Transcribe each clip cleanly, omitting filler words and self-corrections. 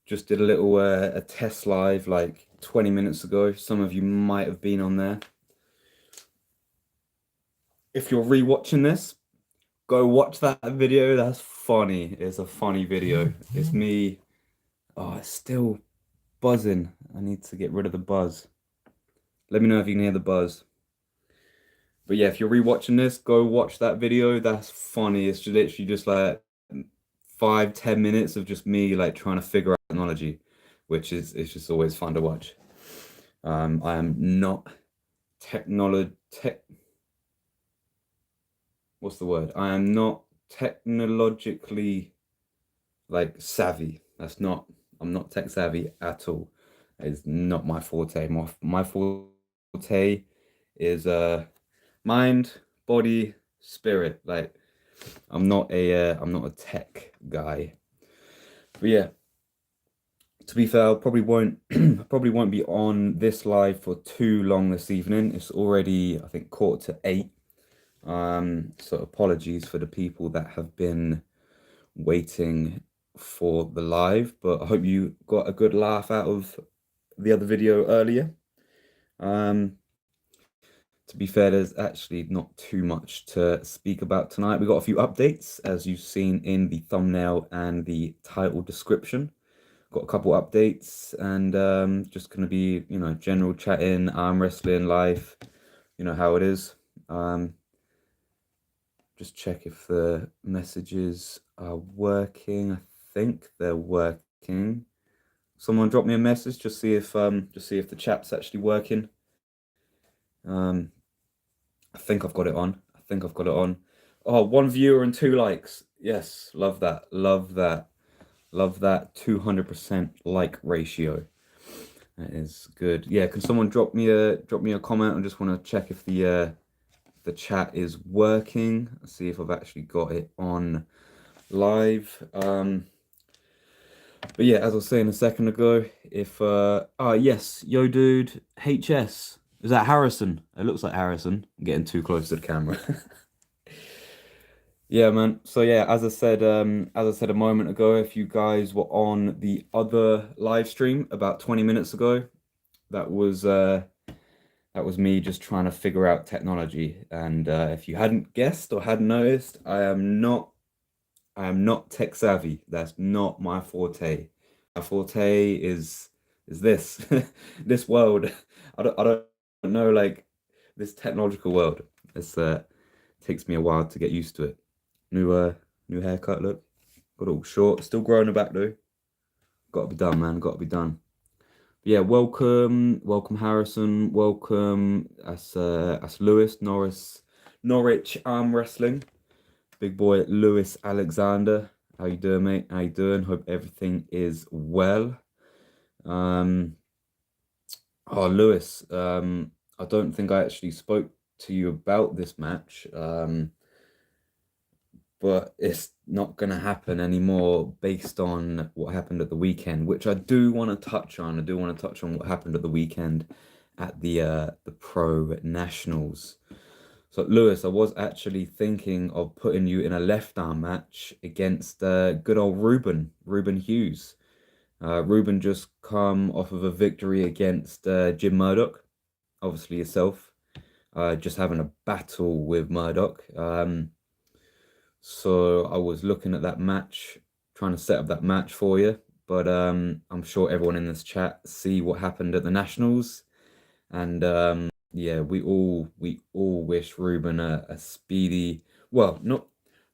Just did a little a test live like 20 minutes ago. Some of you might have been on there. If you're rewatching this, go watch that video. That's funny. It's a funny video. It's me. Oh, it's still buzzing. I need to get rid of the buzz. Let me know if you can hear the buzz. But yeah, if you're rewatching this, go watch that video. That's funny. It's just literally just like 5, 10 minutes of just me like trying to figure out technology, which is it's just always fun to watch. I am not technology tech. What's the word? I am not technologically like savvy. That's not. I'm not tech savvy at all. It's not my forte. My forte is mind, body, spirit. Like I'm not a tech guy. But yeah, to be fair, I probably won't I probably won't be on this live for too long this evening. It's already, I think, 7:45. So apologies for the people that have been waiting for the live, but I hope you got a good laugh out of the other video earlier. Um, to be fair, there's actually not too much to speak about tonight. We got a few updates, as you've seen in the thumbnail and the title description. Got a couple updates and just gonna be, general chatting, arm wrestling, life, how it is. Um, just check if the messages are working. I think they're working. Someone drop me a message, just see if the chat's actually working. Um, I think I've got it on. I think I've got it on. Oh, one viewer and 2 likes. Yes, love that. Love that. Love that 200% like ratio. That is good. Yeah, can someone drop me a comment? I just want to check if the chat is working. See if I've actually got it on live. But yeah, as I was saying a second ago, if yes, yo dude, HS. Is that Harrison? It looks like Harrison. I'm getting too close to the camera. Yeah, man. So yeah, as I said a moment ago, if you guys were on the other live stream about 20 minutes ago, that was uh that was me just trying to figure out technology. And if you hadn't guessed or hadn't noticed, I am not tech savvy. That's not my forte. My forte is this this world. I don't know like this technological world. It's takes me a while to get used to it. New new haircut look. Got it all short. Still growing the back though. Got to be done, man. Got to be done. Yeah, welcome Harrison, welcome as Lewis Norwich Arm Wrestling, big boy Lewis Alexander. How you doing, mate? How you doing? Hope everything is well. Um, oh Lewis, I don't think I actually spoke to you about this match. But it's not going to happen anymore based on what happened at the weekend, which I do want to touch on. I do want to touch on what happened at the weekend at the Pro Nationals. So Lewis, I was actually thinking of putting you in a left arm match against good old Ruben Hughes. Ruben just come off of a victory against Jim Murdoch, obviously yourself. Just having a battle with Murdoch. So I was looking at that match, trying to set up that match for you. But I'm sure everyone in this chat see what happened at the Nationals. And yeah, we all wish Ruben a speedy, well, not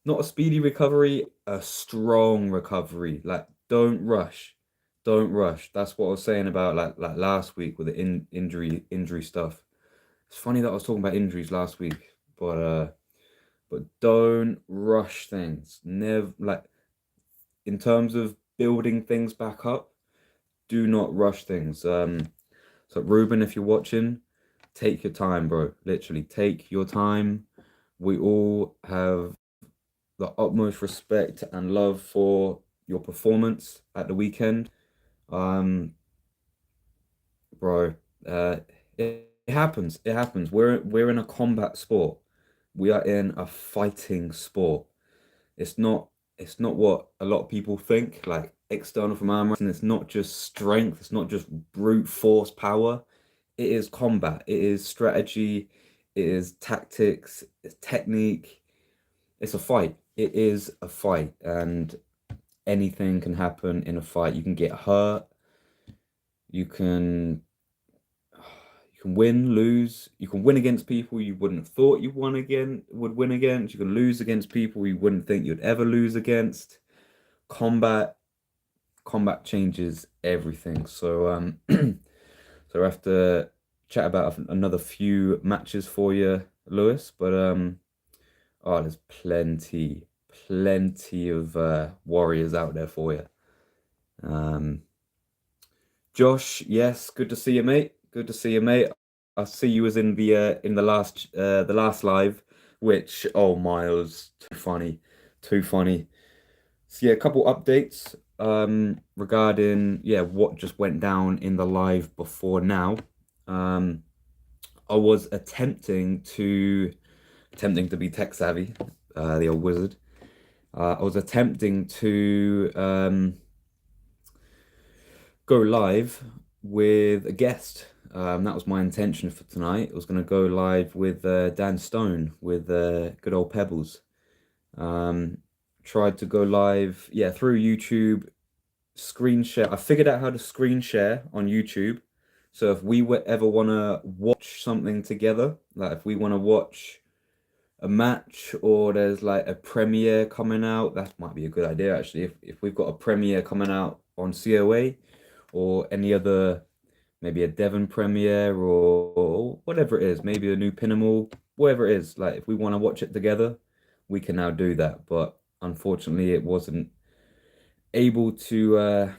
a speedy recovery, a strong recovery. Like don't rush. Don't rush. That's what I was saying about like last week with the injury stuff. It's funny that I was talking about injuries last week, but don't rush things. Never like in terms of building things back up, do not rush things. So Ruben, if you're watching, take your time, bro. Literally, take your time. We all have the utmost respect and love for your performance at the weekend. Um, bro, it happens. It happens. We're in a combat sport. We are in a fighting sport. It's not. it's not what a lot of people think, like external from arm wrestling. It's not just strength, it's not just brute force power. It is combat, it is strategy, it is tactics, it's technique. It's a fight. It is a fight, and anything can happen in a fight. You can get hurt, you can you can win, lose, you can win against people you wouldn't have thought you would win against. You can lose against people you wouldn't think you'd ever lose against. Combat combat changes everything. So so I have to chat about another few matches for you, Lewis. But oh, there's plenty of warriors out there for you. Um, Josh, yes, good to see you, mate. Good to see you, mate. I see you was in the last live, which oh my, it was too funny, too funny. So yeah, a couple updates regarding what just went down in the live before now. Um, I was attempting to be tech savvy, the old wizard. I was attempting to go live with a guest. That was my intention for tonight. I was going to go live with Dan Stone with good old Pebbles. Um, Tried to go live, yeah, through YouTube, screen share. I figured out how to screen share on YouTube. So if we ever want to watch something together, like if we want to watch a match or there's like a premiere coming out, that might be a good idea actually. If we've got a premiere coming out on COA or any other, maybe a Devon premiere or whatever it is, maybe a new Pinnacle, whatever it is, like if we want to watch it together, we can now do that. But unfortunately, it wasn't able to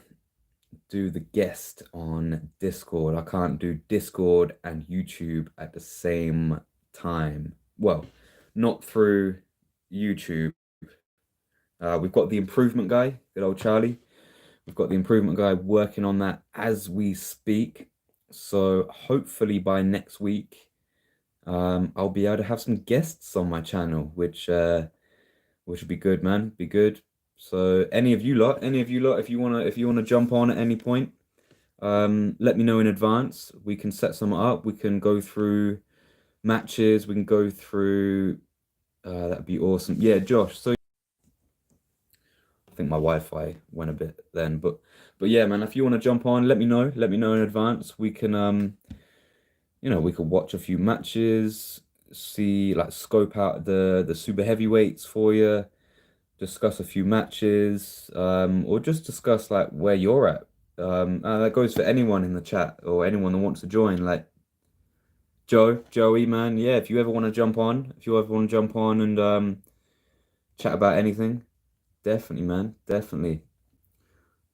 do the guest on Discord. I can't do Discord and YouTube at the same time. Well, not through YouTube. We've got the improvement guy, good old Charlie. We've got the improvement guy working on that as we speak. So hopefully by next week, I'll be able to have some guests on my channel, which would be good, man. Be good. So any of you lot, if you wanna jump on at any point, let me know in advance. We can set some up. We can go through matches. We can go through. That'd be awesome. Yeah, Josh. So I think my Wi-Fi went a bit then, but yeah, man. If you want to jump on, let me know. Let me know in advance. We can we could watch a few matches, see like scope out the super heavyweights for you, discuss a few matches, or just discuss like where you're at. That goes for anyone in the chat or anyone that wants to join. Like Joey, man, yeah. If you ever want to jump on and chat about anything, definitely, man, definitely.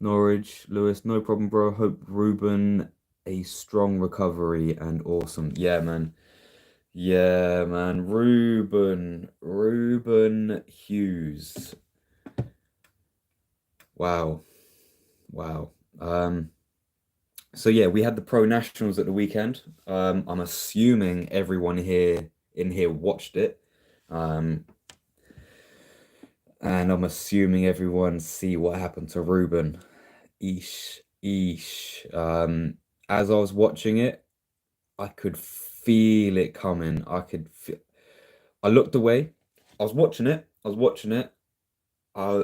Norwich, Lewis, no problem, bro. Hope Ruben a strong recovery and awesome. Yeah, man. Yeah, man. Ruben Hughes. Wow. Wow. So yeah, we had the Pro Nationals at the weekend. I'm assuming everyone here in here watched it. Um, and I'm assuming everyone see what happened to Ruben. Eesh, eesh. As I was watching it, I could feel it coming. I looked away. I was watching it. I was watching it. I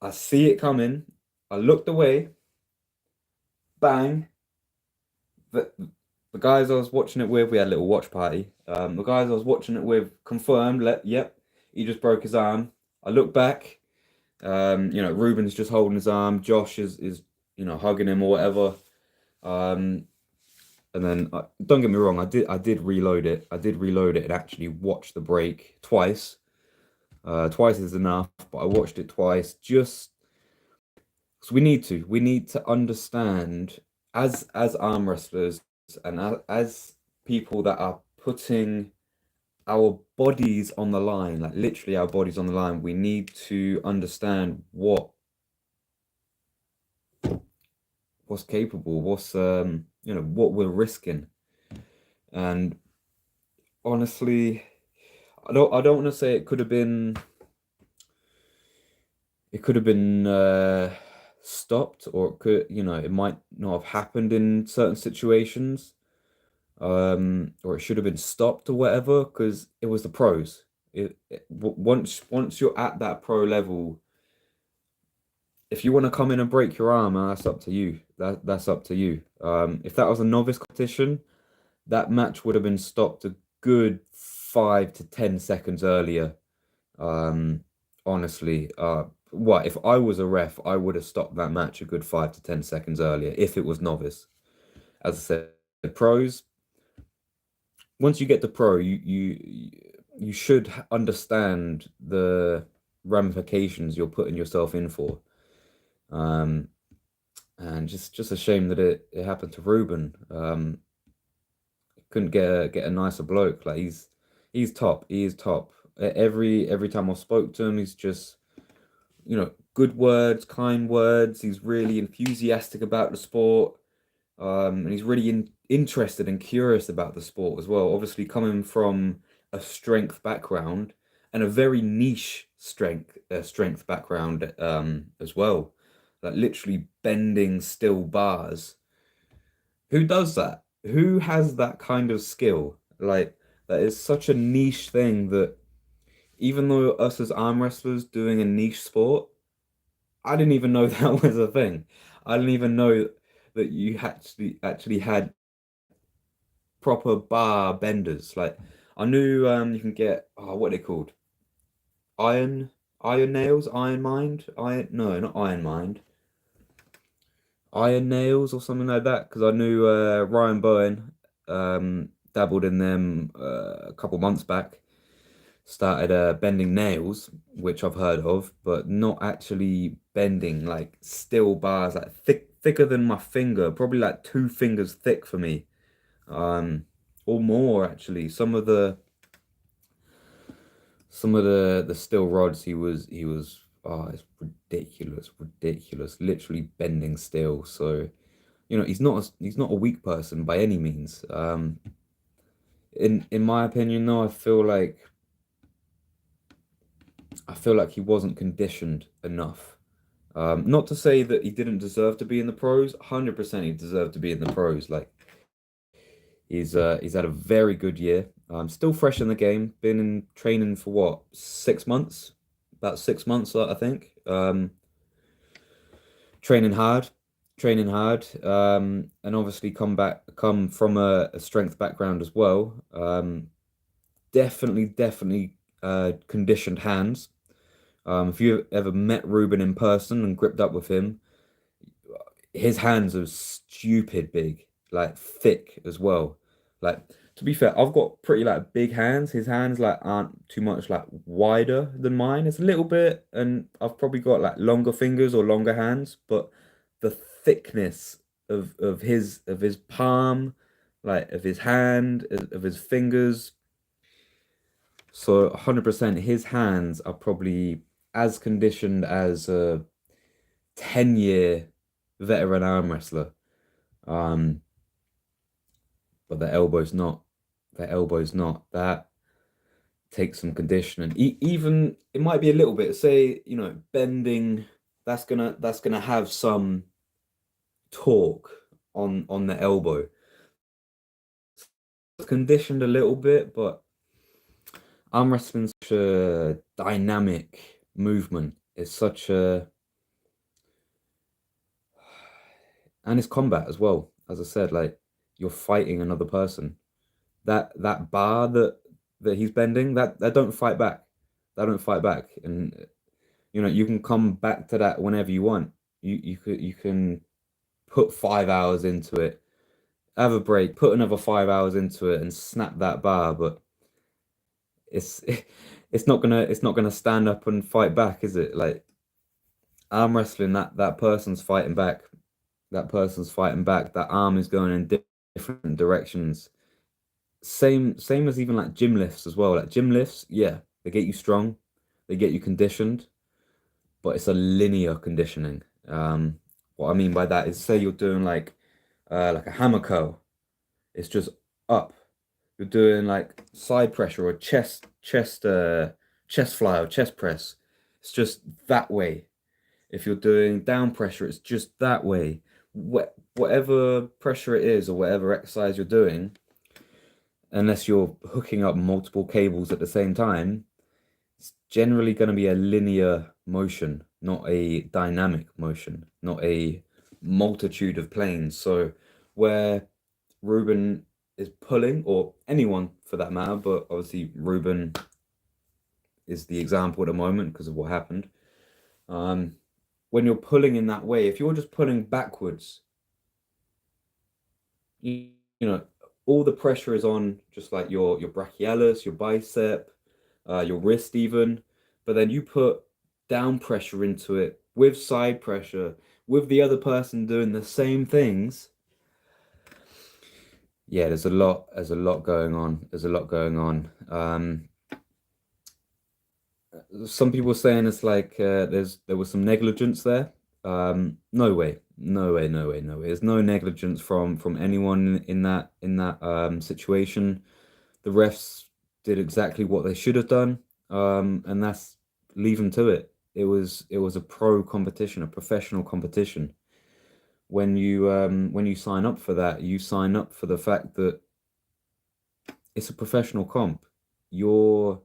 I see it coming. I looked away. Bang. The, the guys I was watching it with, we had a little watch party. The guys I was watching it with confirmed, yep, he just broke his arm. I look back, Ruben's just holding his arm. Josh is hugging him or whatever. And then don't get me wrong, I did reload it. I did reload it and actually watch the break twice. Twice is enough, but I watched it twice just because we need to understand as arm wrestlers and as people that are putting our bodies on the line, like literally our bodies on the line, we need to understand what's capable, what we're risking. And honestly, I don't want to say it could have been it could have been stopped, or it could, it might not have happened in certain situations, or it should have been stopped or whatever, because it was the pros. Once you're at that pro level, if you want to come in and break your arm, that's up to you. That's up to you. If that was a novice competition, that match would have been stopped a good 5 to 10 seconds earlier. Honestly, what if I was a ref, I would have stopped that match a good 5 to 10 seconds earlier if it was novice. As I said, the pros, once you get to pro, you should understand the ramifications you're putting yourself in for. Um, and just a shame that it happened to Ruben. Couldn't get a nicer bloke. Like he's top. He is top. Every time I spoke to him, he's just good words, kind words. He's really enthusiastic about the sport. And he's really interested and curious about the sport as well. Obviously, coming from a strength background and a very niche strength background as well, like literally bending steel bars. Who does that? Who has that kind of skill? Like that is such a niche thing that even though us as arm wrestlers doing a niche sport, I didn't even know that was a thing. I didn't even know that you actually had proper bar benders. Like I knew you can get, what are they called? Iron Iron Nails, Iron Mind, Iron no, not Iron Mind. Iron Nails or something like that, because I knew Ryan Bowen dabbled in them a couple months back. Started bending nails, which I've heard of, but not actually bending like steel bars, like thicker than my finger, probably like 2 fingers thick for me, um, or more actually. Some of the steel rods he was it's ridiculous, ridiculous, literally bending steel. So he's not a weak person by any means. In my opinion, though, I feel like he wasn't conditioned enough. Not to say that he didn't deserve to be in the pros. 100% he deserved to be in the pros. Like he's had a very good year. Still fresh in the game. Been in training for what, 6 months? About 6 months, I think. Training hard, training hard. And obviously come from a strength background as well. Definitely conditioned hands. If you ever met Ruben in person and gripped up with him, his hands are stupid big, like thick as well. Like to be fair, I've got pretty like big hands. His hands like aren't too much like wider than mine. It's a little bit, and I've probably got like longer fingers or longer hands, but the thickness of his palm, like of his hand, of his fingers. So 100% his hands are probably as conditioned as a 10-year veteran arm wrestler. Um, but the elbow's not. The elbow's not. That takes some conditioning. Even it might be a little bit, say, bending, that's gonna have some torque on the elbow. It's conditioned a little bit, but arm wrestling's such a dynamic movement. It's such a and it's combat as well. As I said, like you're fighting another person. That bar that he's bending, that don't fight back. That don't fight back. And you can come back to that whenever you want. You can put 5 hours into it, have a break, put another 5 hours into it, and snap that bar. But it's it's not gonna stand up and fight back, is it? Like arm wrestling, that person's fighting back. That person's fighting back. That arm is going in different directions. Same as even like gym lifts as well. Like gym lifts, yeah, they get you strong, they get you conditioned, but it's a linear conditioning. What I mean by that is say you're doing like a hammer curl, it's just up. You're doing like side pressure or chest fly or chest press. It's just that way. If you're doing down pressure, it's just that way. Whatever pressure it is or whatever exercise you're doing, unless you're hooking up multiple cables at the same time, it's generally going to be a linear motion, not a dynamic motion, not a multitude of planes. So where Ruben is pulling, or anyone for that matter, but obviously Ruben is the example at the moment because of what happened. When you're pulling in that way, if you're just pulling backwards, you know, all the pressure is on just like your brachialis, your bicep, your wrist even, but then you put down pressure into it with side pressure, with the other person doing the same things. Yeah, there's a lot going on. There's a lot going on. Some people saying it's like there was some negligence there. No way, no way, no way, no way. There's no negligence from anyone in that situation. The refs did exactly what they should have done, and that's leave them to it. It was a pro competition, a professional competition. When you sign up for that, you sign up for the fact that it's a professional comp. You're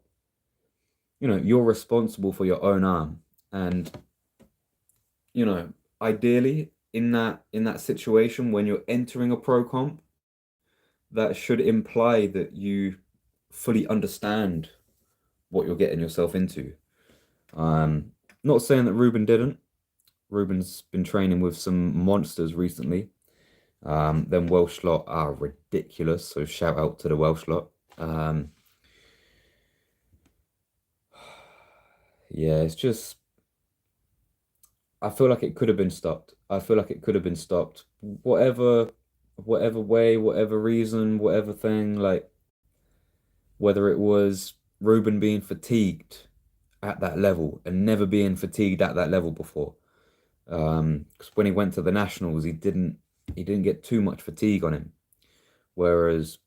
you're responsible for your own arm, and you know ideally in that situation when you're entering a pro comp, that should imply that you fully understand what you're getting yourself into. Um, Not saying that Ruben didn't. Ruben's been training with some monsters recently. Them Welsh lot are ridiculous, so shout out to the Welsh lot. Yeah, it's just I feel like it could have been stopped. I feel like it could have been stopped. Whatever way, whatever reason, whatever thing, like whether it was Ruben being fatigued at that level and never being fatigued at that level before. Because when he went to the nationals, he didn't get too much fatigue on him. Whereas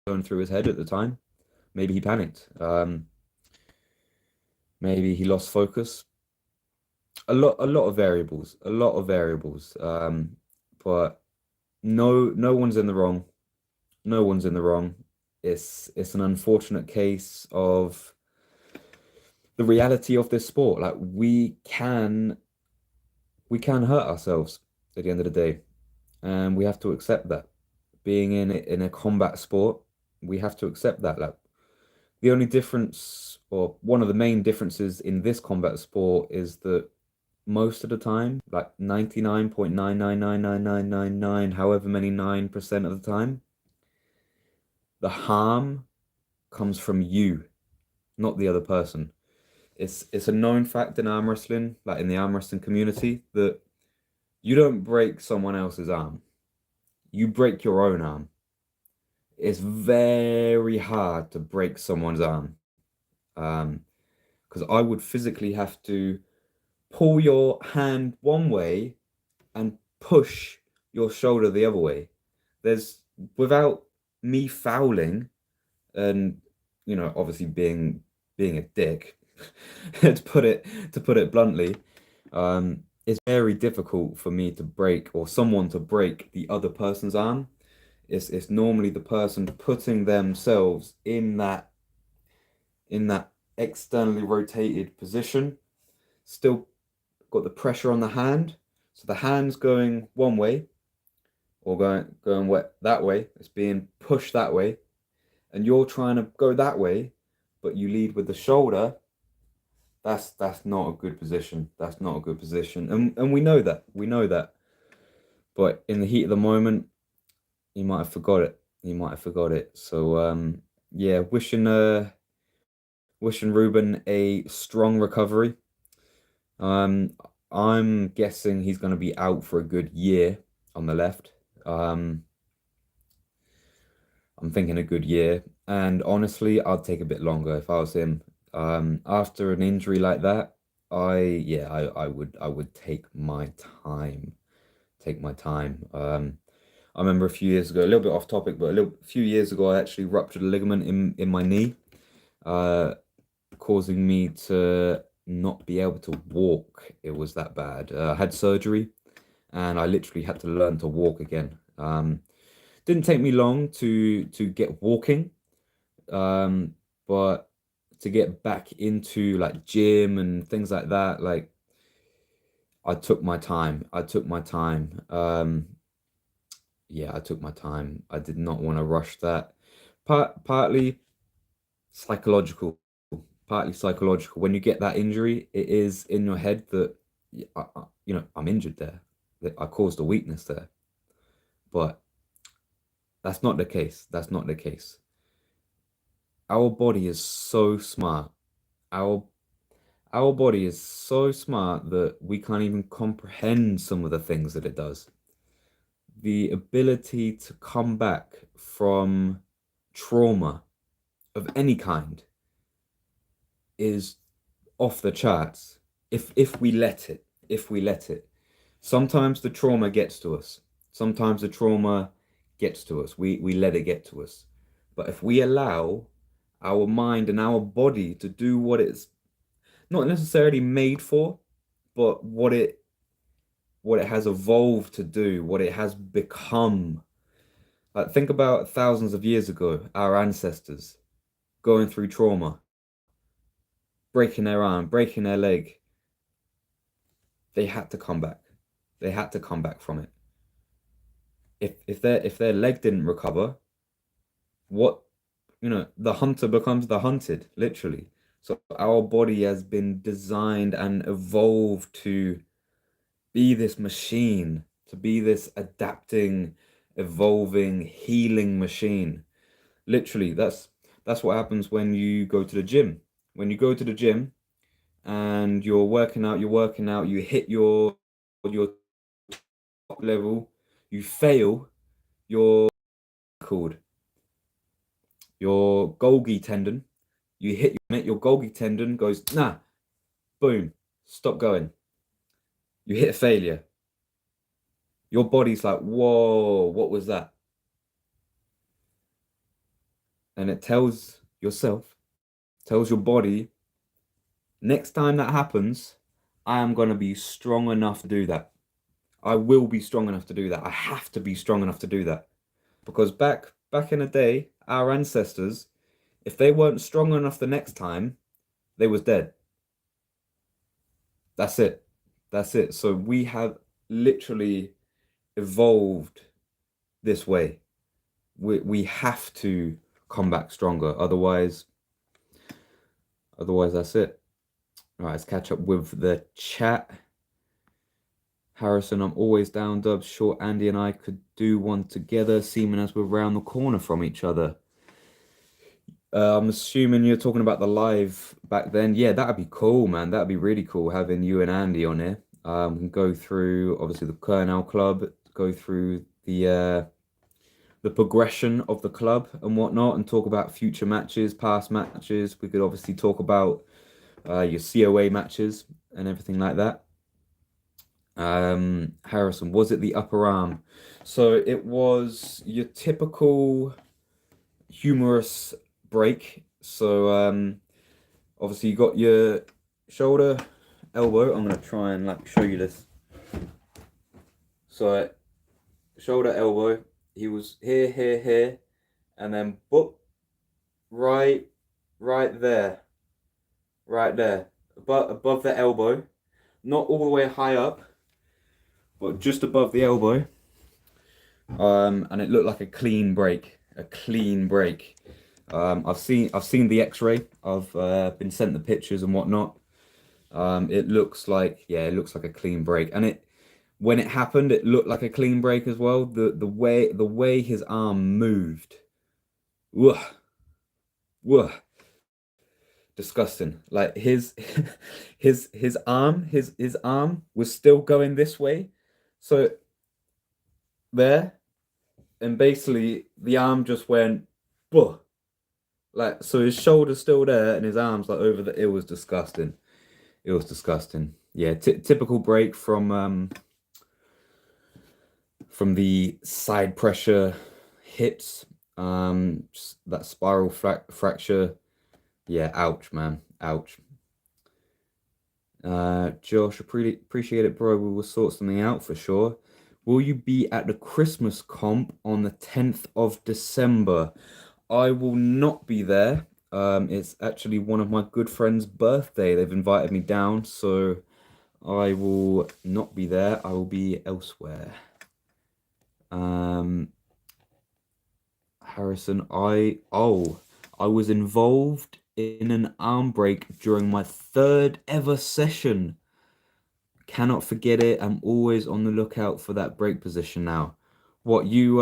going through his head at the time, maybe he panicked. Maybe he lost focus. A lot of variables, a lot of variables. But no one's in the wrong. No one's in the wrong. It's an unfortunate case of the reality of this sport. Like we can hurt ourselves at the end of the day, and we have to accept that. Being in a combat sport, we have to accept that. Like the only difference, or one of the main differences in this combat sport, is that most of the time, like 99.9999999, however many 9% of the time, the harm comes from you, not the other person. It's a known fact in arm wrestling, like in the arm wrestling community, that you don't break someone else's arm. You break your own arm. It's very hard to break someone's arm. Because I would physically have to pull your hand one way and push your shoulder the other way. There's without me fouling and obviously being a dick to put it bluntly, it's very difficult for me to break or someone to break the other person's arm. It's normally the person putting themselves in that externally rotated position, still got the pressure on the hand. So the hand's going one way or going that way. It's being pushed that way, and you're trying to go that way, but you lead with the shoulder. That's not a good position. That's not a good position, and we know that. We know that. But in the heat of the moment, you might have forgot it. You might have forgot it. So yeah, wishing Ruben a strong recovery. Um, I'm guessing he's going to be out for a good year on the left. I'm thinking a good year, and honestly, I'd take a bit longer if I was him. After an injury like that, I would take my time. Take my time. I remember a few years ago, a little bit off topic, but a few years ago, I actually ruptured a ligament in my knee, uh, causing me to not be able to walk. It was that bad. I had surgery, and I literally had to learn to walk again. Didn't take me long to get walking, um, but to get back into like gym and things like that, like I took my time. I took my time. Yeah, I took my time. I did not want to rush that. Partly psychological, partly psychological. When you get that injury, it is in your head that I'm injured there, that I caused a weakness there. But that's not the case. That's not the case. Our body is so smart. Our our body is so smart that we can't even comprehend some of the things that it does. The ability to come back from trauma of any kind is off the charts if we let it. If we let it. Sometimes the trauma gets to us. Sometimes the trauma gets to us. We let it get to us. But if we allow our mind and our body to do what it's not necessarily made for, but what it has evolved to do, what it has become. Like think about thousands of years ago, our ancestors going through trauma, breaking their arm, breaking their leg. They had to come back. They had to come back from it. If their leg didn't recover, what the hunter becomes the hunted, literally. So our body has been designed and evolved to be this machine, to be this adapting, evolving, healing machine. Literally, that's what happens when you go to the gym. When you go to the gym and you're working out, you hit your top level, you fail, your called your Golgi tendon. You hit your Golgi tendon goes, nah, boom, stop going. You hit a failure. Your body's like, whoa, what was that? And it tells your body, next time that happens, I am going to be strong enough to do that. I will be strong enough to do that. I have to be strong enough to do that. Because back in the day, our ancestors, if they weren't strong enough the next time, they was dead. That's it. That's it. So we have literally evolved this way. We have to come back stronger. Otherwise that's it. All right, let's catch up with the chat. Harrison, I'm always down, Dubs. Short Andy and I could do one together, seeming as we're round the corner from each other. I'm assuming you're talking about the live back then. Yeah, that'd be cool, man. That'd be really cool having you and Andy on here. We can go through obviously the Kernel Club, go through the progression of the club and whatnot, and talk about future matches, past matches. We could obviously talk about your COA matches and everything like that. Harrison, was it the upper arm? So it was your typical humerus break. So obviously you got your shoulder, elbow. I'm gonna try and like show you this. So shoulder, elbow. He was here, and then boop, right there, above the elbow, not all the way high up, but just above the elbow. And it looked like a clean break, I've seen the X-ray. I've been sent the pictures and whatnot. It looks like a clean break, and when it happened, it looked like a clean break as well. The way his arm moved, whoa, whoa, disgusting. Like his his arm was still going this way, so there, and basically the arm just went, whoa. Like, so his shoulder's still there and his arms like over the. It was disgusting. It was disgusting. Yeah, typical break from the side pressure hits. That spiral fracture. Yeah, ouch, man. Ouch. Josh, appreciate it, bro. We will sort something out for sure. Will you be at the Christmas comp on the 10th of December? I will not be there. It's actually one of my good friends' birthday. They've invited me down, so I will not be there. I will be elsewhere. Um, Harrison, I was involved in an arm break during my third ever session. Cannot forget it. I'm always on the lookout for that break position now. What you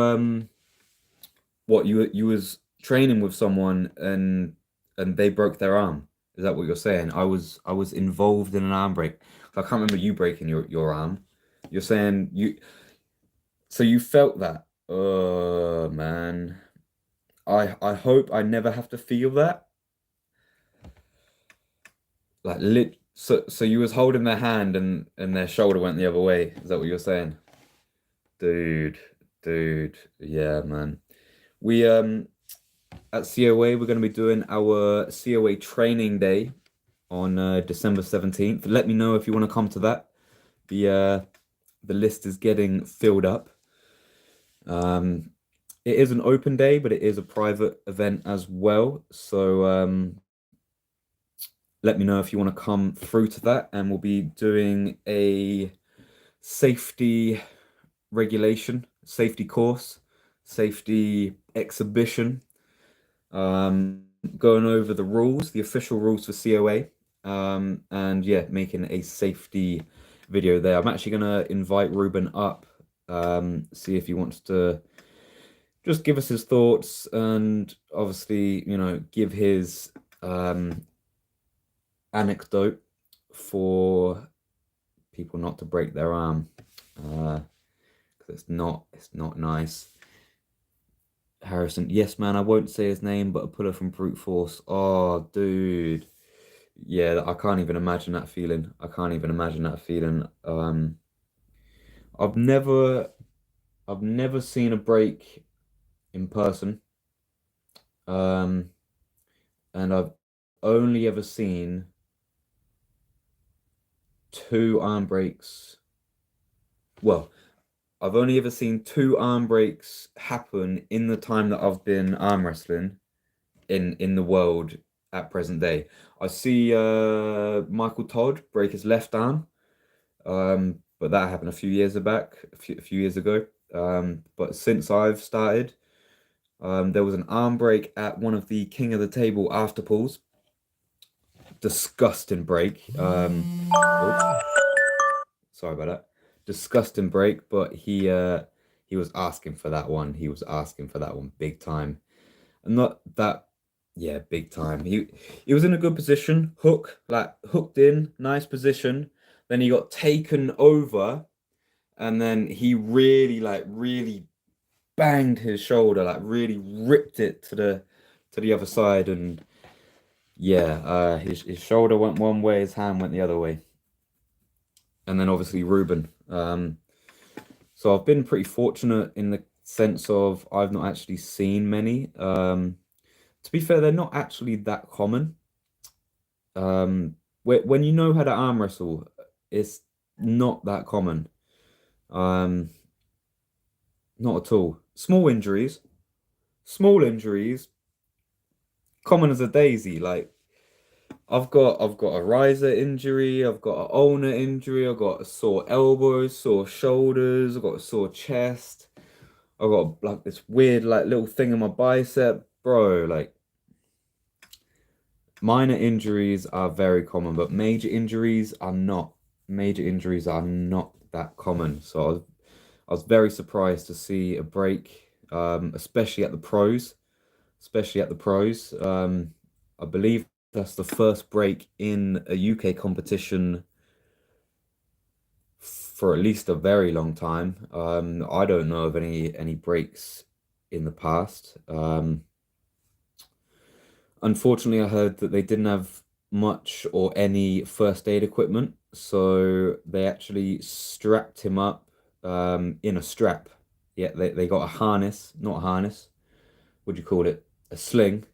was training with someone and they broke their arm. Is that what you're saying? I was involved in an arm break. I can't remember you breaking your arm. You're saying so you felt that. Oh man. I hope I never have to feel that. Like so you was holding their hand and their shoulder went the other way. Is that what you're saying? Dude, dude. Yeah, man. We at COA we're going to be doing our COA training day on December 17th. Let me know if you want to come to that. The list is getting filled up. It is an open day, but it is a private event as well. So let me know if you want to come through to that, and we'll be doing a safety regulation, safety course, safety exhibition, going over the rules, the official rules for COA, and yeah, making a safety video there. I'm actually gonna invite Ruben up, see if he wants to just give us his thoughts and obviously, give his anecdote for people not to break their arm. 'Cause it's not nice. Harrison, yes, man, I won't say his name, but a puller from Brute Force. Oh, dude. Yeah, I can't even imagine that feeling. I can't even imagine that feeling. I've never I've never seen a break in person. Um, and I've only ever seen two arm breaks. Well, I've only ever seen two arm breaks happen in the time that I've been arm wrestling in the world at present day. I see Michael Todd break his left arm, but that happened a few years back, a few years ago. But since I've started, there was an arm break at one of the King of the Table after pulls. Disgusting break. Oh, sorry about that. Disgusting break, but he was asking for that one. He was asking for that one big time. And not that, yeah, big time. He was in a good position, like hooked in, nice position. Then he got taken over, and then he really banged his shoulder, like really ripped it to the other side, and yeah, his shoulder went one way, his hand went the other way, and then obviously Ruben. So I've been pretty fortunate in the sense of I've not actually seen many. To be fair, they're not actually that common. When you know how to arm wrestle, it's not that common. Um, not at all. Small injuries, common as a daisy. Like I've got a riser injury, I've got an ulnar injury, I've got a sore elbow, sore shoulders, I've got a sore chest, I've got like this weird like little thing in my bicep, bro. Like minor injuries are very common, but major injuries are not. Major injuries are not that common. So I was very surprised to see a break, especially at the pros, especially at the pros. I believe that's the first break in a UK competition for at least a very long time. I don't know of any breaks in the past. Unfortunately, I heard that they didn't have much or any first aid equipment, so they actually strapped him up in a strap. Yeah, they got a harness, not a harness. What do you call it? A sling.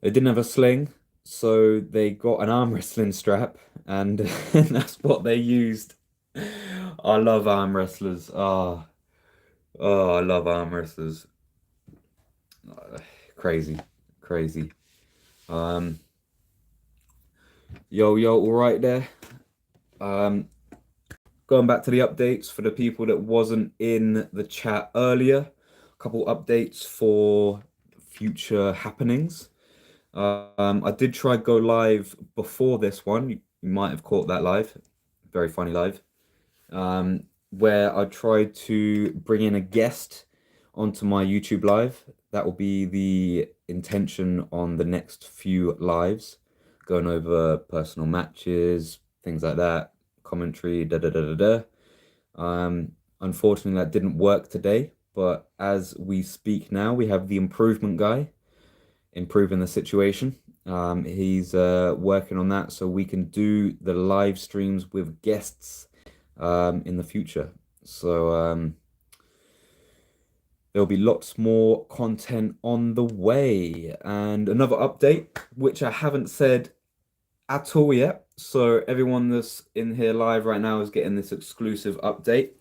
They didn't have a sling. So they got an arm wrestling strap, and, and that's what they used. I love arm wrestlers. Oh, I love arm wrestlers. Uh, Crazy, crazy. Um, yo, all right there. Um, Going back to the updates for the people that wasn't in the chat earlier, a couple updates for future happenings. I did try go live before this one. You might have caught that live. Very funny live. Where I tried to bring in a guest onto my YouTube live. That will be the intention on the next few lives, going over personal matches, things like that, commentary, da da da da da. Unfortunately, that didn't work today, but as we speak now, we have the improvement guy improving the situation. He's working on that so we can do the live streams with guests in the future. So there'll be lots more content on the way. And another update, which I haven't said at all yet. So everyone that's in here live right now is getting this exclusive update.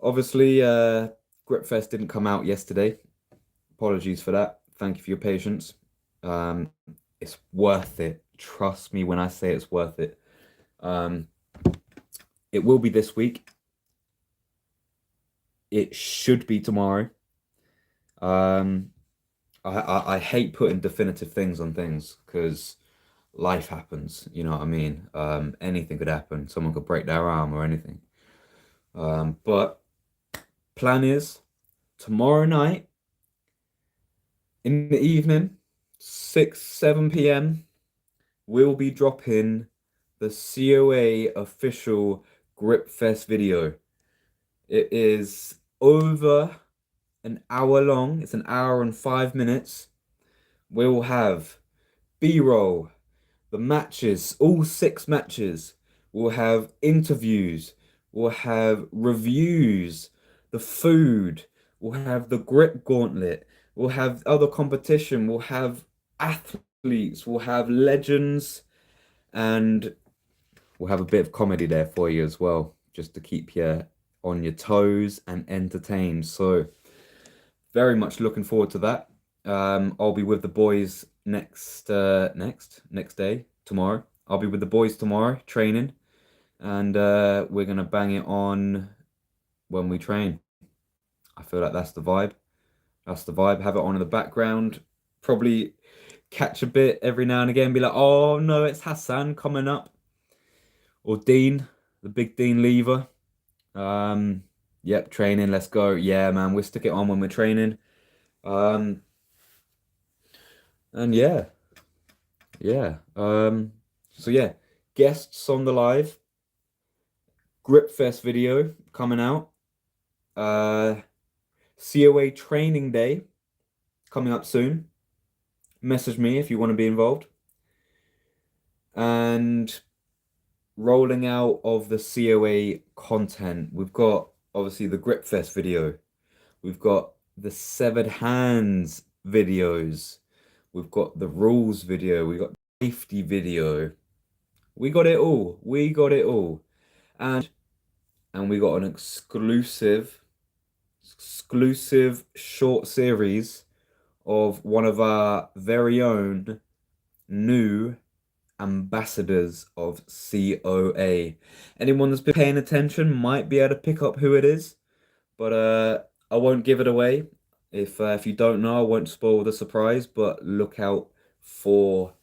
Obviously, Gripfest didn't come out yesterday. Apologies for that. Thank you for your patience. Um, it's worth it. Trust me when I say it's worth it. Um, it will be this week. It should be tomorrow. Um, I hate putting definitive things on things because life happens. You know what I mean? Anything could happen. Someone could break their arm or anything. But plan is tomorrow night in the evening, 6, 7 p.m. we'll be dropping the COA official Gripfest video. It is over an hour long. It's an hour and 5 minutes. We'll have B-roll, the matches, all 6 matches. We'll have interviews. We'll have reviews, the food. We'll have the grip gauntlet. We'll have other competition. We'll have athletes. We'll have legends. And we'll have a bit of comedy there for you as well, just to keep you on your toes and entertained. So very much looking forward to that. I'll be with the boys next day, tomorrow. I'll be with the boys tomorrow training, and we're gonna bang it on when we train. I feel like that's the vibe. That's the vibe. Have it on in the background. Probably catch a bit every now and again. Be like, oh no, it's Hassan coming up, or Dean, the big Dean Lever. Yep, training. Let's go. Yeah, man, we stick it on when we're training. Um, and yeah, yeah. So yeah, guests on the live, Gripfest video coming out. COA training day coming up soon. Message me if you want to be involved. And rolling out of the COA content, we've got obviously the Gripfest video. We've got the severed hands videos. We've got the rules video. We got safety video. We got it all. We got it all. And we got an exclusive short series of one of our very own new ambassadors of COA. Anyone that's been paying attention might be able to pick up who it is, but I won't give it away. If you don't know, I won't spoil the surprise, but look out for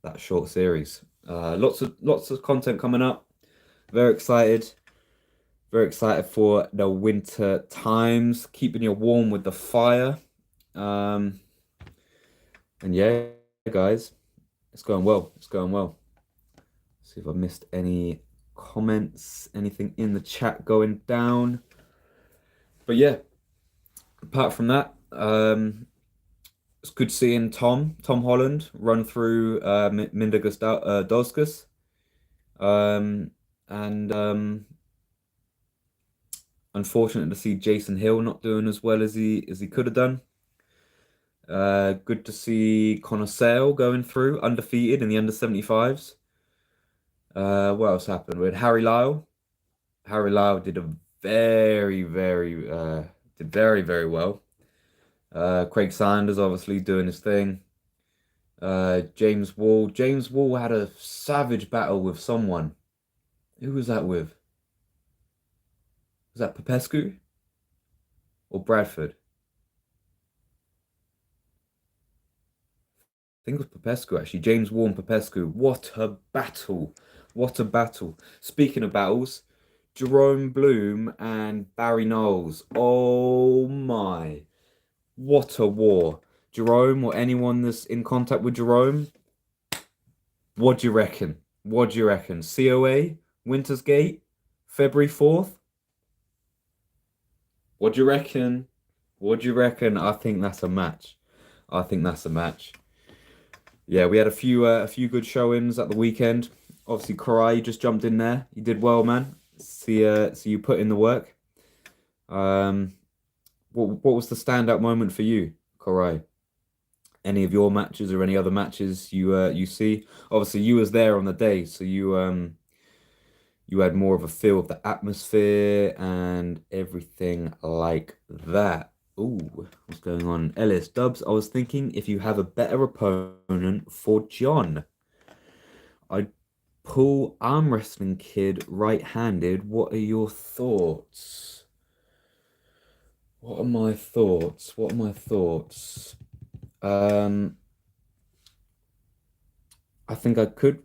that short series. Lots of content coming up. Very excited. Very excited for the winter times, keeping you warm with the fire. And yeah, guys, it's going well. It's going well. See if I missed any comments, anything in the chat going down. But yeah, apart from that, it's good seeing Tom Holland run through Mindaugas Dauskas. And unfortunate to see Jason Hill not doing as well as he could have done. Good to see Connor Sale going through undefeated in the under 75s. What else happened? We had Harry Lyle. Harry Lyle did a very, very did very, very well. Craig Sanders obviously doing his thing. James Wall. James Wall had a savage battle with someone. Who was that with? Was that Popescu or Bradford? I think it was Popescu actually. James Wall and Popescu. What a battle! What a battle! Speaking of battles, Jerome Bloom and Barry Knowles. Oh my! What a war! Jerome or anyone that's in contact with Jerome, what do you reckon? What do you reckon? COA, Winter's Gate, February 4th? What do you reckon? What do you reckon? I think that's a match. I think that's a match. Yeah, we had a few good showings at the weekend. Obviously, Karai just jumped in there. You did well, man. See you put in the work. Um, what was the standout moment for you, Karai? Any of your matches or any other matches you see? Obviously, you was there on the day, so you had more of a feel of the atmosphere and everything like that. Ooh, what's going on? Ellis Dubs, I was thinking if you have a better opponent for John, I'd pull arm wrestling kid right-handed. What are your thoughts? What are my thoughts? What are my thoughts? Um, I think I could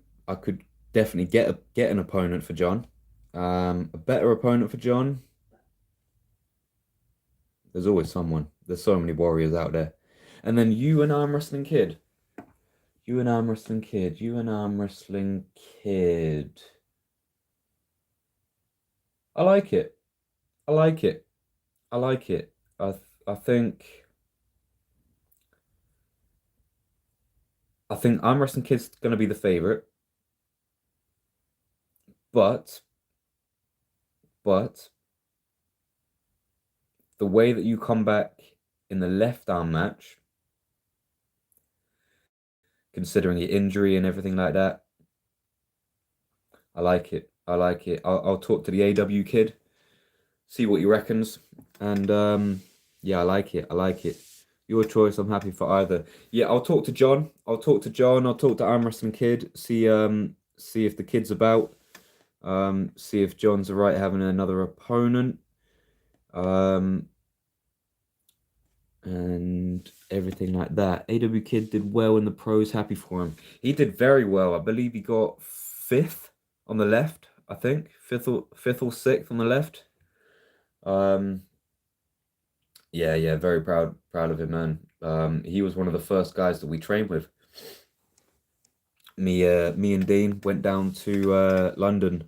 definitely get an opponent for John. A better opponent for John. There's always someone. There's so many warriors out there. And then you and arm wrestling kid. You and arm wrestling kid. You and arm wrestling kid. I like it. I like it. I like it. I think arm wrestling kid's gonna be the favorite, but but the way that you come back in the left arm match, considering your injury and everything like that, I like it. I like it. I'll talk to the AW kid, see what he reckons, and yeah, I like it. I like it. Your choice. I'm happy for either. Yeah, I'll talk to John. I'll talk to John. I'll talk to Arm Wrestling Kid. See if the kid's about. See if John's alright having another opponent. Um, and everything like that. AW Kid did well in the pros. Happy for him. He did very well. I believe he got fifth on the left. I think fifth or sixth on the left. Um, yeah, very proud of him, man. He was one of the first guys that we trained with. Me and Dean went down to London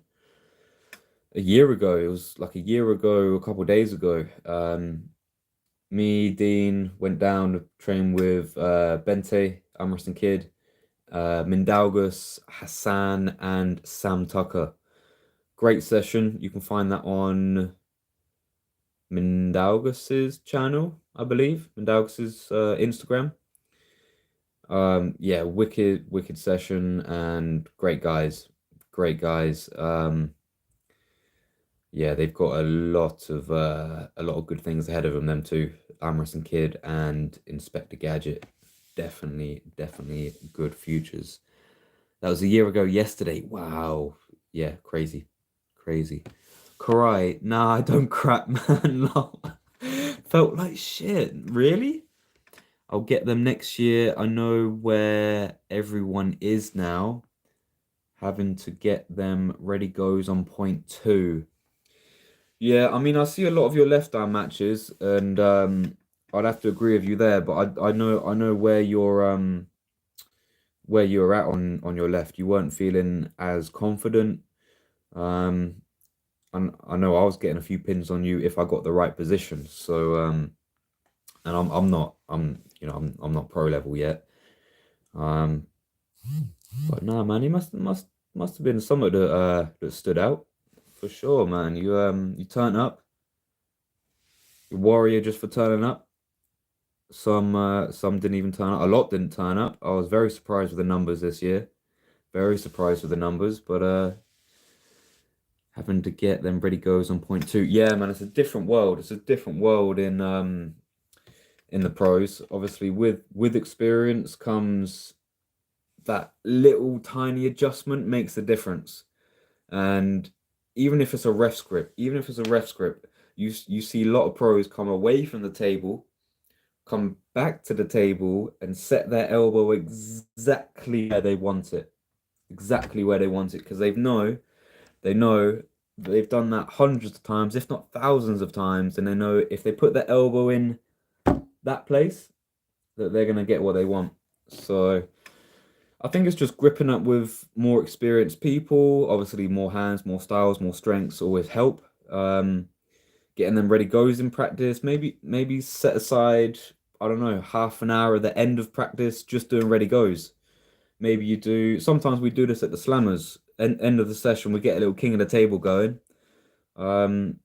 a year ago. It was like a year ago, a couple of days ago. Me, Dean went down to train with Bente, Amherst Kid, Mindaugus, Hassan, and Sam Tucker. Great session. You can find that on Mindaugus's channel, I believe. Mindaugus's Instagram. Yeah, wicked session and great guys. Great guys. Yeah, they've got a lot of good things ahead of them too. Amorous and Kid and Inspector Gadget. Definitely good futures. That was a year ago yesterday. Wow. Yeah, crazy. Crazy. Cry. Nah, I don't crap, man. Felt like shit. Really? I'll get them next year. I know where everyone is now. Having to get them ready goes on point two. Yeah, I mean, I see a lot of your left arm matches, and I'd have to agree with you there. But I know where you're at on your left. You weren't feeling as confident. Um, and I know I was getting a few pins on you if I got the right position. So and I'm not I'm not pro level yet. Um, but no, man, he must have been something that stood out for sure, man. You turn up, your warrior just for turning up. Some didn't even turn up. A lot didn't turn up. I was very surprised with the numbers this year. Very surprised with the numbers, but having to get them ready goes on point two. Yeah, man, it's a different world. It's a different world in the pros. Obviously, with experience comes that little tiny adjustment makes a difference. And even if it's a ref script, you see a lot of pros come away from the table, come back to the table, and set their elbow exactly where they want it, exactly where they want it, because they know they've done that hundreds of times, if not thousands of times, and they know if they put their elbow in that place, that they're gonna get what they want. So I think it's just gripping up with more experienced people. Obviously, more hands, more styles, more strengths always help. Getting them ready goes in practice. Maybe set aside, I don't know, half an hour at the end of practice just doing ready goes. Maybe you do. Sometimes we do this at the slammers. End of the session, we get a little king of the table going. Um,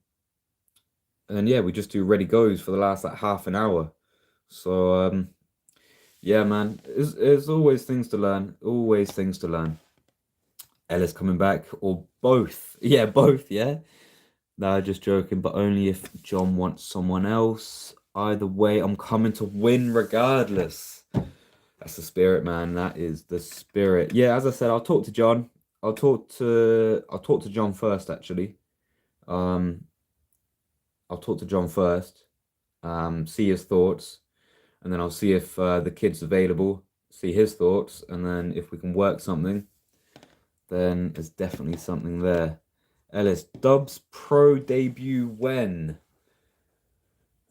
and yeah, we just do ready goes for the last like half an hour. So yeah, man, there's always things to learn. Always things to learn. Ellis coming back, or both. Yeah, both. Yeah. No, just joking. But only if John wants someone else. Either way, I'm coming to win regardless. That's the spirit, man. That is the spirit. Yeah, as I said, I'll talk to John. I'll talk to John first, actually. Um, I'll talk to John first. See his thoughts, and then I'll see if the kid's available. See his thoughts, and then if we can work something, then there's definitely something there. Ellis, Dubs pro debut when?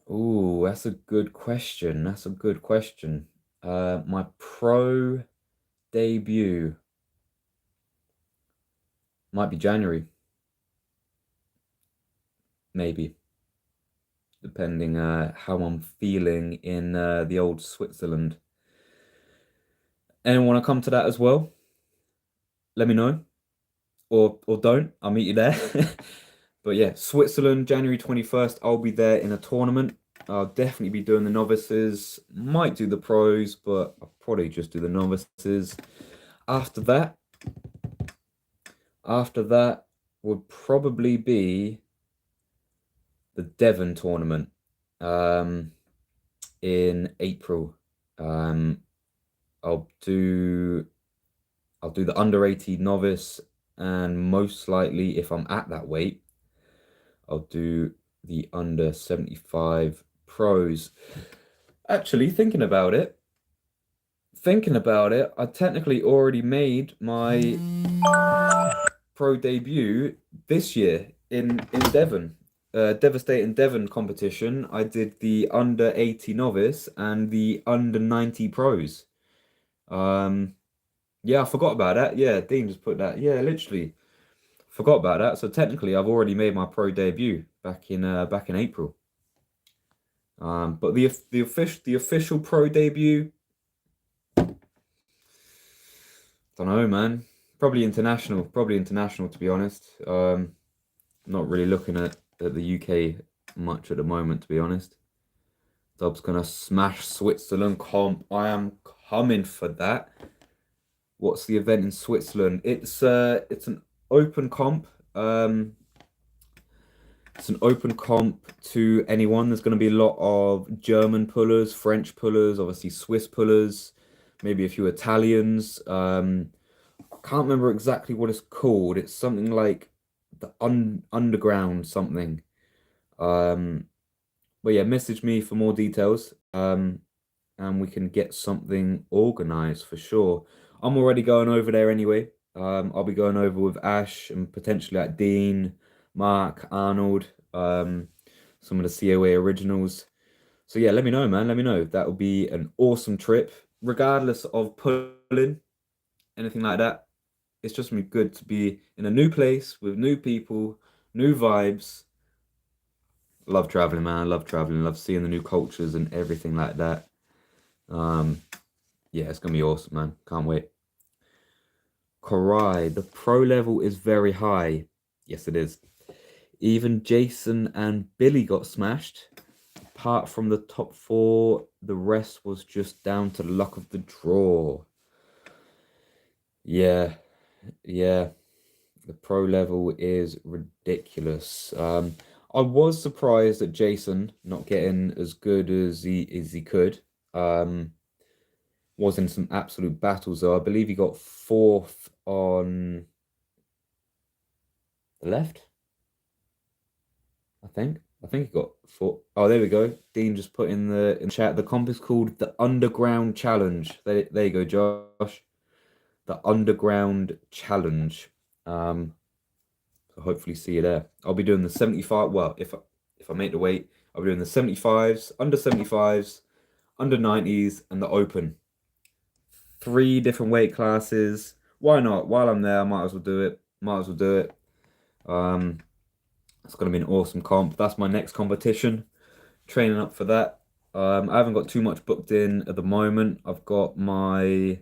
Oh, that's a good question. That's a good question. My pro debut might be January, maybe, depending how I'm feeling in the old Switzerland. Anyone want to come to that as well? Let me know, or don't. I'll meet you there. But yeah, Switzerland, January 21st. I'll be there in a tournament. I'll definitely be doing the novices. Might do the pros, but I'll probably just do the novices. After that, after that would probably be the Devon tournament in April. Um, I'll do the under 80 novice, and most likely, if I'm at that weight, I'll do the under 75 pros. Actually, thinking about it, I technically already made my pro debut this year in Devon. Devastating Devon competition. I did the under 80 novice and the under 90 pros. Um, yeah, I forgot about that. Yeah, Dean just put that. Yeah, literally forgot about that. So technically, I've already made my pro debut back in April. But the official pro debut, don't know, man. Probably international to be honest. Not really looking at the UK much at the moment, to be honest. Dub's gonna smash Switzerland comp. I am coming for that. What's the event in Switzerland? It's an open comp. It's an open comp to anyone. There's going to be a lot of German pullers, French pullers, obviously Swiss pullers, maybe a few Italians. I can't remember exactly what it's called. It's something like the underground something. Um, but yeah, message me for more details. And we can get something organized for sure. I'm already going over there anyway. I'll be going over with Ash and potentially like Dean, Mark, Arnold, some of the COA originals. So yeah, let me know, man. Let me know. That will be an awesome trip, regardless of pulling, anything like that. It's just gonna be good to be in a new place with new people, new vibes. Love traveling, man. I love traveling. Love seeing the new cultures and everything like that. Um, yeah, it's gonna be awesome, man. Can't wait. Korai, the pro level is very high. Yes, it is. Even Jason and Billy got smashed. apart from the top four, the rest was just down to the luck of the draw. Yeah, yeah. The pro level is ridiculous. I was surprised at Jason not getting as good as he could. Um, was in some absolute battles though. I believe he got fourth on the left. I think. I think he got four. Oh, there we go. Dean just put in the chat. The comp is called the Underground Challenge. There you go, Josh. The Underground Challenge. So hopefully see you there. I'll be doing the 75. Well, if I make the weight, I'll be doing the 75s, under 75s, under 90s, and the open. 3 different weight classes. Why not? While I'm there, I might as well do it. Might as well do it. It's gonna be an awesome comp. That's my next competition. Training up for that. I haven't got too much booked in at the moment. I've got my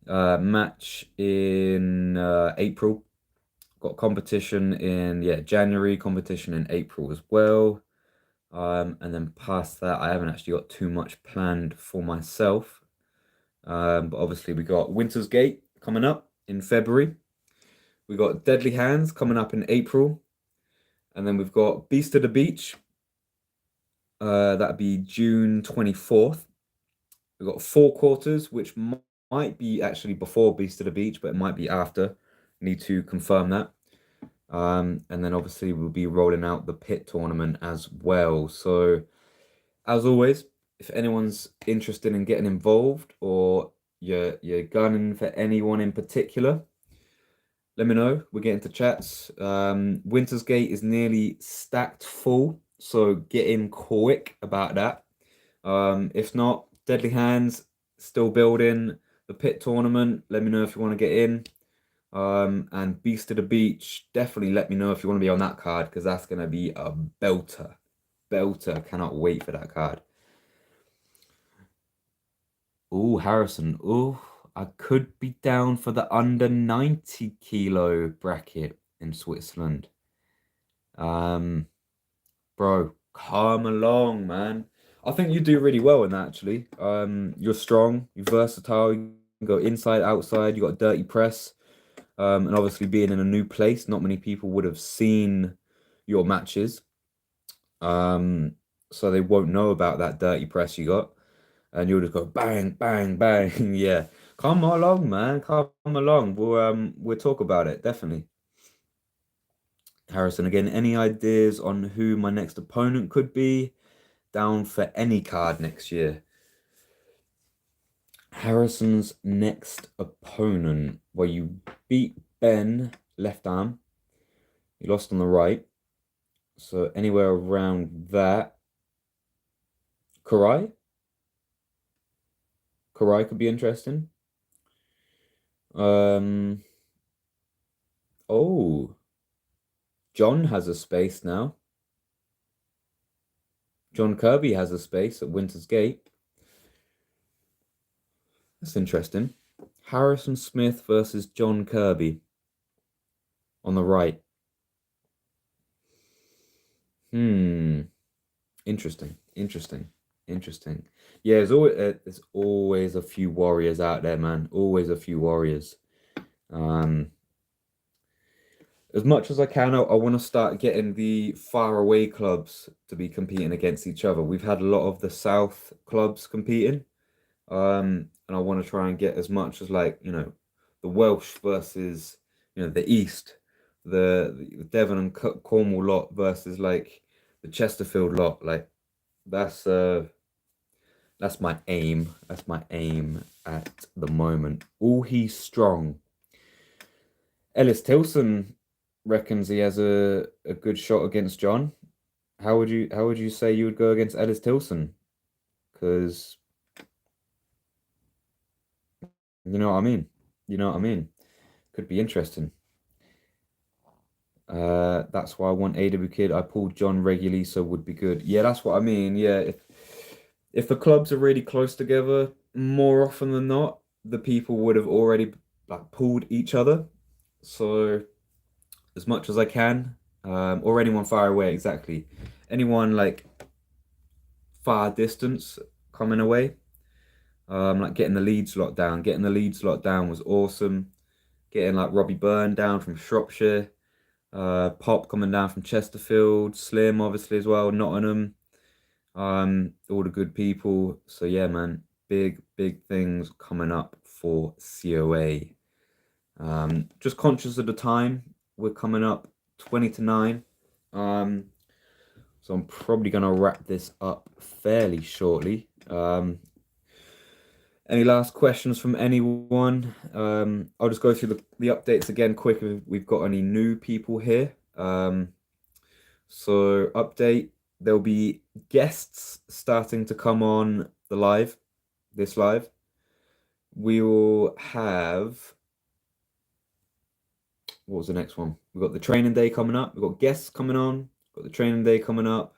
match in April. Got competition in January, competition in April as well. And then past that, I haven't actually got too much planned for myself. But obviously we got Winter's Gate coming up in February. We got Deadly Hands coming up in April. And then we've got Beast of the Beach. That'd be June 24th. We've got 4 quarters, which might be actually before Beast of the Beach, but it might be after. Need to confirm that. And then obviously we'll be rolling out the pit tournament as well. So as always, if anyone's interested in getting involved or you're gunning for anyone in particular, let me know. We're getting to chats. Winter's Gate is nearly stacked full, so get in quick about that. If not, Deadly Hands still building the pit tournament. Let me know if you want to get in. And Beast of the Beach, definitely let me know if you want to be on that card because that's gonna be a belter. Belter. Cannot wait for that card. Oh, Harrison. Oh, I could be down for the under 90 kilo bracket in Switzerland. Bro, come along, man. I think you do really well in that actually. You're strong, you're versatile, you can go inside, outside, you got a dirty press. And obviously being in a new place, not many people would have seen your matches. So they won't know about that dirty press you got. And you'll just go bang, bang, bang. Yeah. Come along, man. Come along. We'll talk about it, definitely. Harrison, again, any ideas on who my next opponent could be? Down for any card next year. Harrison's next opponent. Well, you beat Ben left arm. You lost on the right. So anywhere around that. Karai? Karai could be interesting. Oh, John has a space now. John Kirby has a space at Winter's Gate. That's interesting. Harrison Smith versus John Kirby on the right. Interesting. Interesting. Interesting. Yeah, there's always a few warriors out there, man. Always a few warriors. As much as I can, I want to start getting the far away clubs to be competing against each other. We've had a lot of the South clubs competing. And I want to try and get as much as like, the Welsh versus, the East, the Devon and Cornwall lot versus like the Chesterfield lot. Like that's my aim. That's my aim at the moment. Oh, he's strong. Ellis Tilson reckons he has a good shot against John. How would you say you would go against Ellis Tilson? Because you know what I mean. You know what I mean. Could be interesting. That's why I want AW Kid. I pulled John regularly, so would be good. Yeah, that's what I mean. Yeah, if the clubs are really close together, more often than not, the people would have already like pulled each other. So as much as I can, or anyone far away, exactly. Anyone like far distance coming away. Like getting the Leeds lot down. Getting the Leeds lot down was awesome. Getting like Robbie Byrne down from Shropshire, Pop coming down from Chesterfield, Slim obviously as well, Nottingham, all the good people. So yeah, man, big things coming up for COA. Just conscious of the time. We're coming up 20 to 9. So I'm probably gonna wrap this up fairly shortly. Any last questions from anyone? I'll just go through the updates again quick if we've got any new people here. So update, there'll be guests starting to come on this live. We will have, what was the next one? We've got the training day coming up. We've got guests coming on. Got the training day coming up.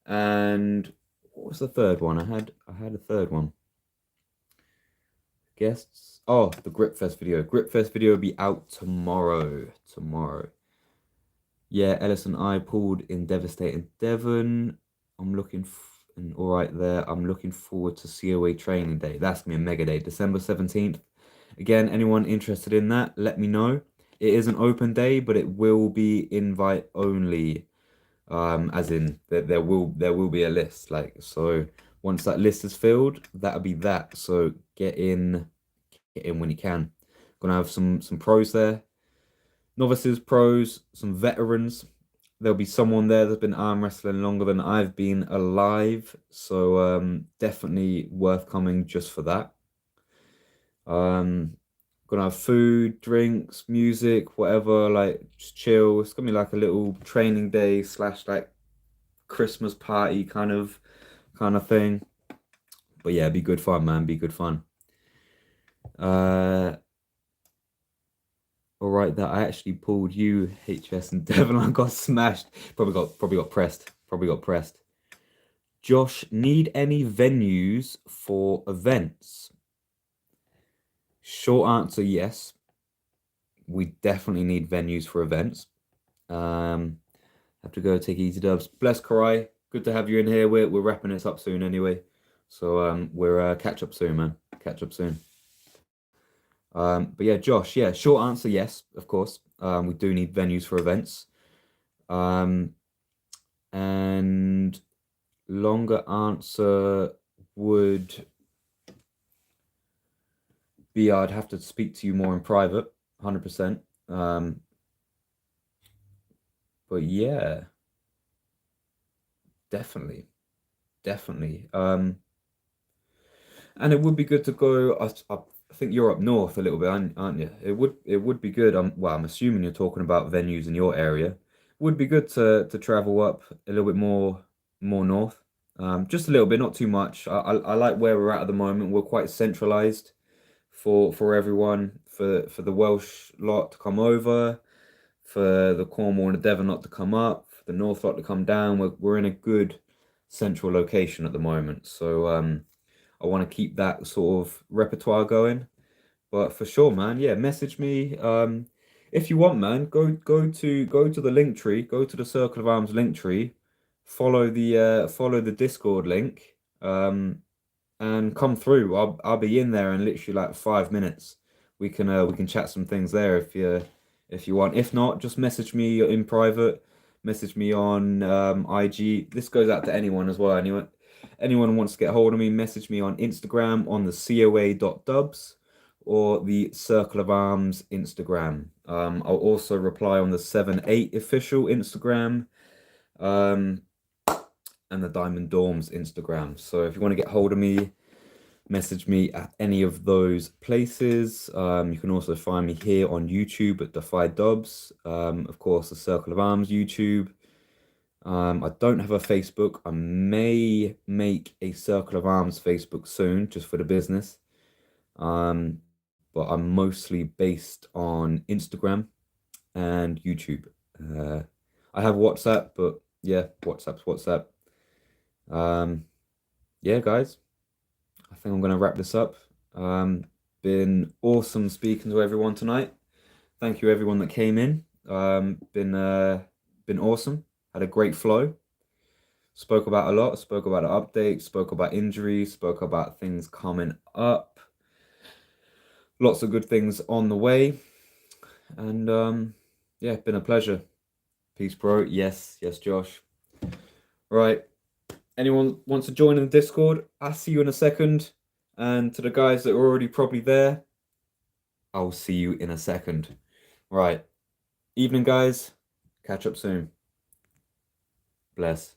And what was the third one? I had a third one. Guests. Oh, the Gripfest video. Gripfest video will be out tomorrow. Yeah, Ellis and I pulled in devastating Devon. I'm looking and all right there. I'm looking forward to COA training day. That's gonna be a mega day, December 17th. Again, anyone interested in that, let me know. It is an open day, but it will be invite only. As in there will be a list. Like, so once that list is filled, that'll be that. So get in when you can. Gonna have some pros there, novices, pros, some veterans. There'll be someone there that's been arm wrestling longer than I've been alive, so definitely worth coming just for that. Gonna have food, drinks, music, whatever, like just chill. It's gonna be like a little training day / like Christmas party kind of thing. But yeah, be good fun, man. Be good fun. All right, that I actually pulled you, HS and Devon. I got smashed. Probably got pressed. Josh, need any venues for events? Short answer, yes. We definitely need venues for events. Have to go take easy dubs. Bless Karai. Good to have you in here. We're wrapping this up soon anyway. So we're catch up soon, man. Catch up soon. But yeah, Josh, yeah, short answer, yes, of course. We do need venues for events. And longer answer would be I'd have to speak to you more in private, 100%. But yeah, definitely. And it would be good to go. I think you're up north a little bit, aren't you? It would be good. Well, I'm assuming you're talking about venues in your area. Would be good to travel up a little bit more north. Just a little bit, not too much. I like where we're at the moment. We're quite centralized for everyone, for the Welsh lot to come over, for the Cornwall and the Devon lot to come up, for the North lot to come down. We're in a good central location at the moment. So I want to keep that sort of repertoire going. But for sure, man, yeah, message me. If you want, man, go to the link tree, go to the Circle of Arms link tree, follow the Discord link, and come through. I'll be in there in literally like 5 minutes. We can chat some things there if you want. If not, just message me in private. Message me on IG. This goes out to anyone as well. Anyone wants to get hold of me, message me on Instagram on the coa.dubs or the Circle of Arms Instagram. I'll also reply on the 7-8 official Instagram and the Diamond Dorms Instagram. So if you want to get hold of me, message me at any of those places. You can also find me here on YouTube at Defy Dubs. Of course, the Circle of Arms YouTube. I don't have a Facebook. I may make a Circle of Arms Facebook soon, just for the business. But I'm mostly based on Instagram and YouTube. I have WhatsApp, but yeah, WhatsApp's WhatsApp. Yeah, guys, I think I'm gonna wrap this up. Been awesome speaking to everyone tonight. Thank you everyone that came in. Been awesome. Had a great flow. Spoke about a lot, spoke about the update, spoke about injuries, spoke about things coming up. Lots of good things on the way. And yeah, been a pleasure. Peace, bro. Yes, yes, Josh. Right. Anyone wants to join in the Discord? I'll see you in a second. And to the guys that are already probably there, I'll see you in a second. Right. Evening, guys. Catch up soon. Bless.